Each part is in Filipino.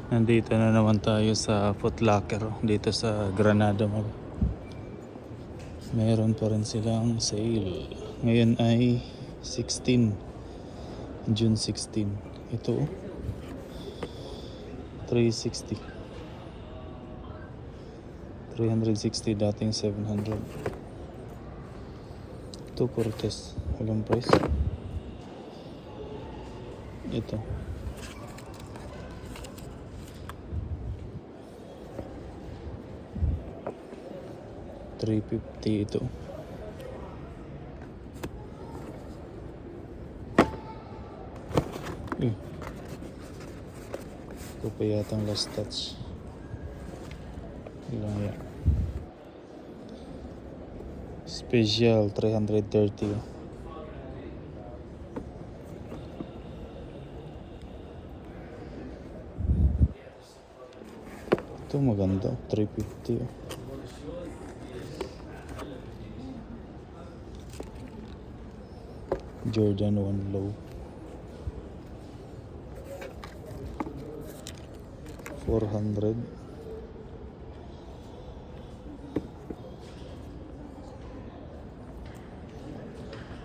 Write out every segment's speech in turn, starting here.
Nandito na naman tayo sa Foot Locker dito sa Granada Mall. Meron pa rin silang sale. Ngayon ay 16, June 16. Ito 360. 360 dating 700. Ito Cortez, walang price. Ito 350 ito. Ito pa yatang last touch. Ilang yan. Special 330. Ito maganda, 350. Jordan 1 low. 400.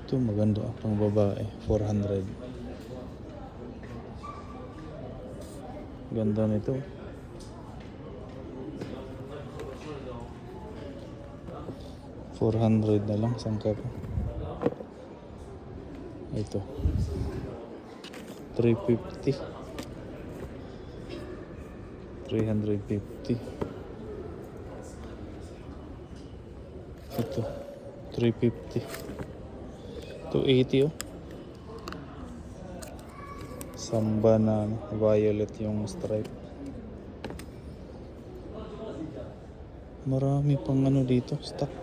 Ito maganda pang babae, 400. Ganda nito. $400 na lang, sangka pa. Ito 350. 350. Ito 350. 280 oh. Samba na violet yung stripe. Marami pang ano dito, stock.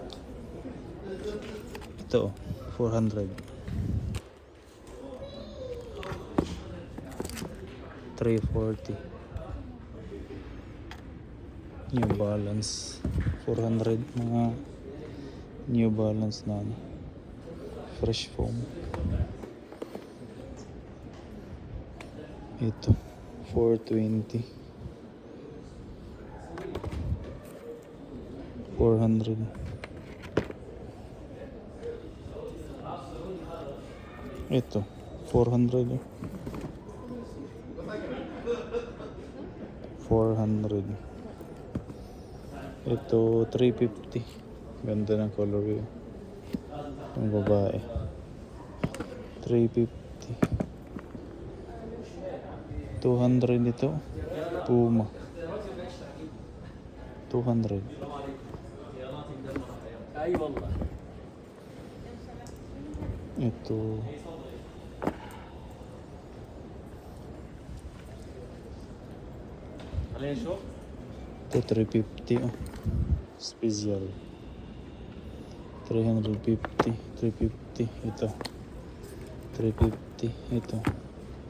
Ito 400. 340. New Balance 400, mga New Balance na ano, fresh foam. Ito 420. 400. Ito 400 oh. 400. Ito 350. Ganda ng colorway. Yung babae 350. 200 ito. Puma 200. Ito ito 350 oh. Special 350. 350 ito. 350 ito.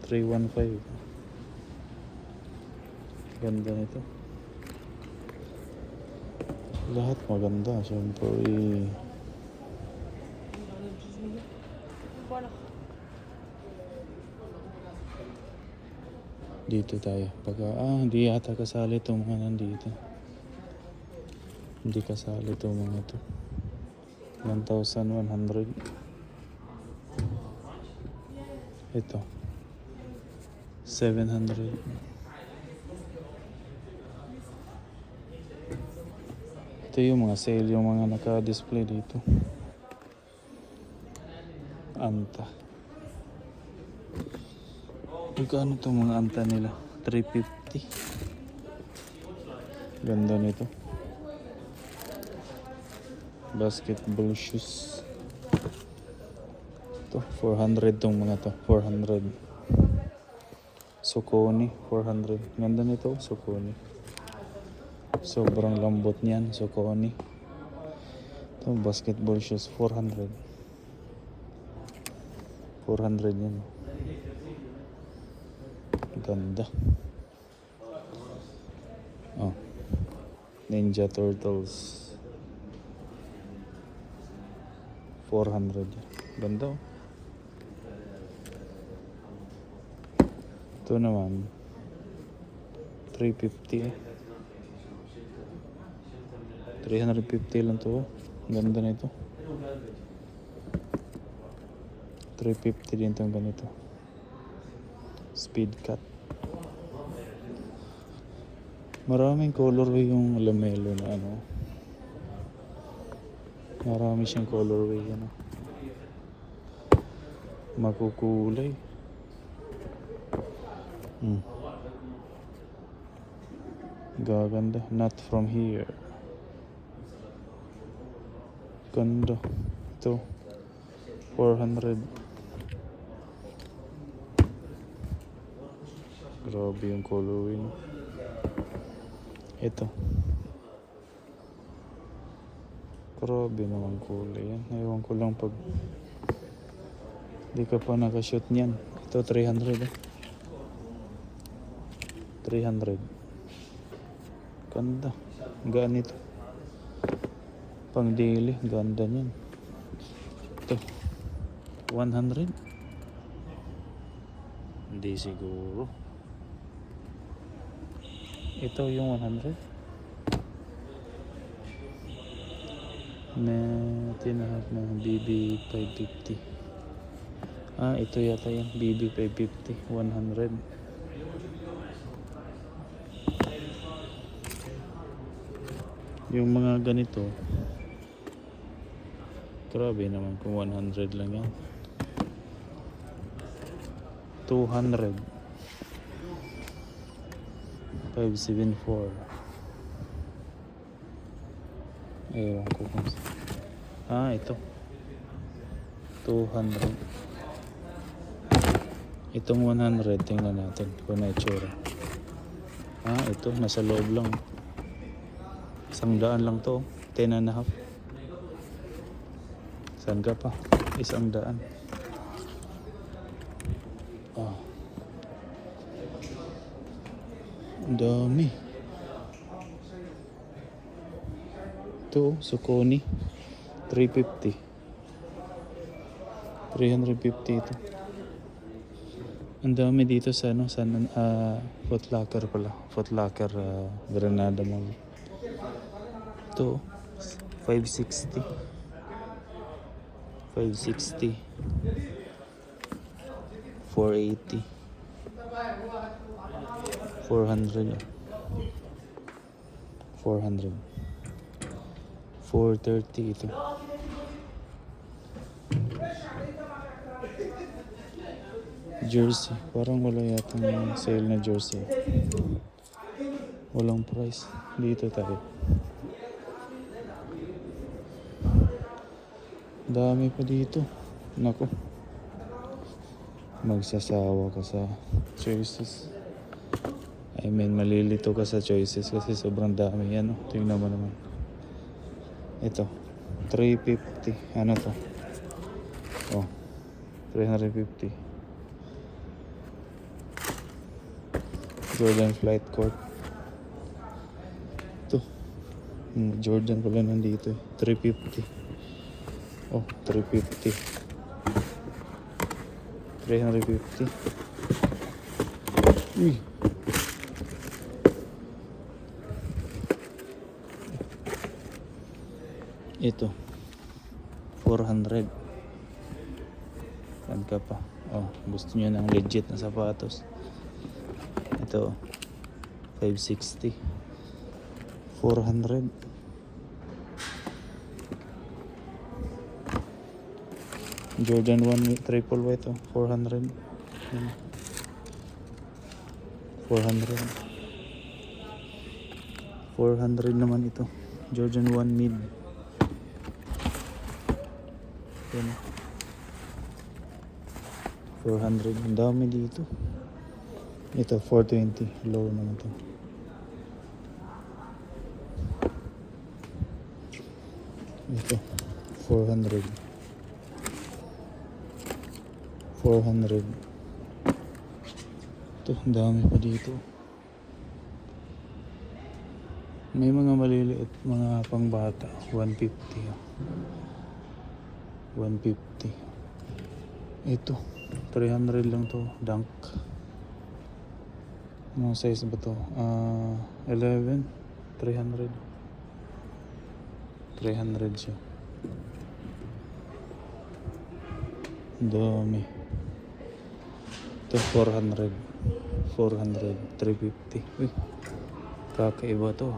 315. Ganda nito. Lahat maganda syempre. Dito tayo. Hindi yata kasali itong mga nandito. Hindi kasali itong mga to. 1,100. Ito 700. Ito yung mga sale, yung mga naka-display dito. Anta. Magkano itong mga anta nila? 350. Ganda nito. Basketball shoes. Ito 400 tong mga to. 400. Saucony 400. Ganda nito, Saucony. Sobrang lambot niyan, Saucony. Ito basketball shoes 400. 400 yan. Ganda. Oh. Ninja Turtles 400. Ganda oh. Ito naman 350 eh. 350 lang to. Ang ganda na ito. 350 din itong ganito. Speed cut. Maraming colorway yung lamelo na ano. Marami siyang colorway ano. Makukulay. Gaganda. Not from here. Ganda. Ito. 400. Grabe yung colorway. Ito. Grabe naman kulay yan. Ewan ko lang pag di ka pa nakashoot niyan. Ito 300 eh. 300. Ganda. Gaan ito. Pang daily. Ganda niyan. Ito. 100. Hindi siguro. Ito yung 100. May tinahap na BB 550. Ito yata yung BB 550. 100. Yung mga ganito, grabe naman kung 100 lang yan. 200. 574. Ewan ko kung ito 200. Itong 100 tingnan natin kung na itsura. Ito nasa loob lang. 100 lang to. 10.5. Saan ka pa? 100. Ang dami. Ito, Sukoni. 350. 350 ito. Ang dami dito sa Foot Locker pala. Foot Locker Granada Mall. Ito, 560. 560. 480. 400. 400. 430 ito. Jersey. Parang wala yatang sale na jersey. Walang price. Dito tayo. Dami pa dito. Nako. Magsasawa ka sa choices. I mean, malilito ka sa choices kasi sobrang dami yan. Tingnan mo naman. Ito. 350. Ano to? 350. Jordan Flight Court. Ito. Jordan pala nandito. 350. 350. 350. Uy. Ito. 400. Saan ka pa? Gusto nyo ng legit na sapatos. Ito. 560. 400. Jordan 1 triple white 400. 400. 400 naman ito. Jordan 1 mid. Yan. 400. Ang dami dito. Ito 420. Low naman ito. Ito 400. 400. Ito, ang dami pa dito. May mga maliliit, mga pangbata. 150. 150. Ito, 300 lang to. Dunk. Anong size ba to? 11. 300. 300 siya. Dami. Ito 400. 400. 350. Uy. Kakaiba to.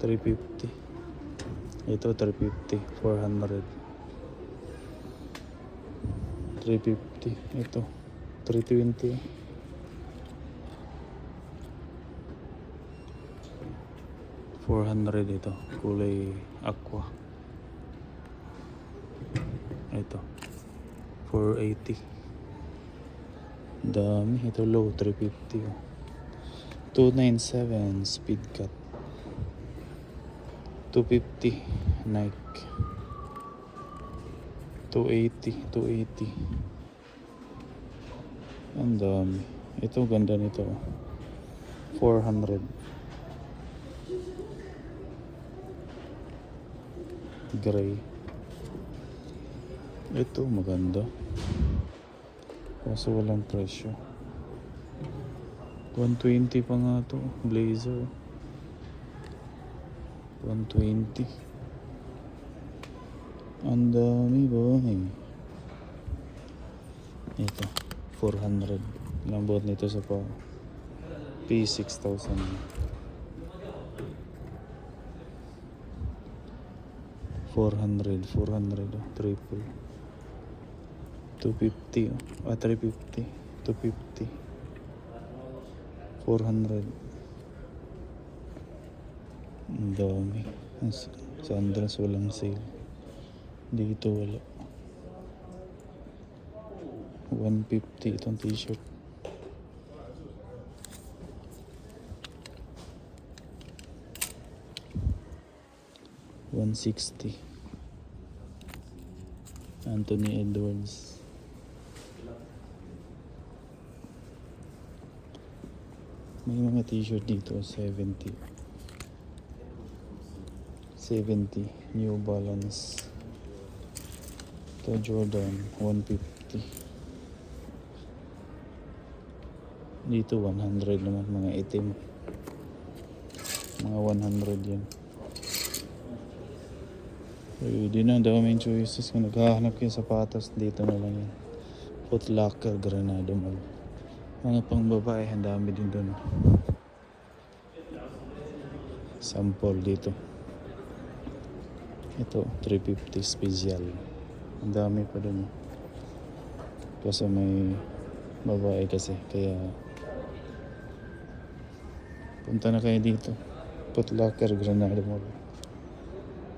350. Ito 350. 400. 350. Ito 320. 400 ito. Kulay aqua. Ito 480. Dami. Ito low 350. 297 speed cut. 250 Nike. 280. Ang dami. Ito ganda nito. 400. Gray. Ito maganda. Kaso walang presyo. 120 pa nga to. Blazer. 120. Ang dami ba? Ito. 400. Lambot nito sa pa. P6000. 400. Triple. 250. 350. 250. 400. Ang dami. Sa Andres walang sale. Dito wala. 150 itong t-shirt. $160. Anthony Edwards. May mga t-shirt dito 70. New Balance. Ito Jordan 150. Dito 100 naman, mga itim. Mga 100 yan. Pwede na, daming choices. Kung naghahanap kayo sapatos, dito na lang yan. Foot Locker, Granada Mall. Mga pang babae, ang dami din doon. Sample dito. Ito, 350 special. Ang dami pa doon. Kasi may babae kasi, kaya punta na kayo dito. Foot Locker, Granada Mall.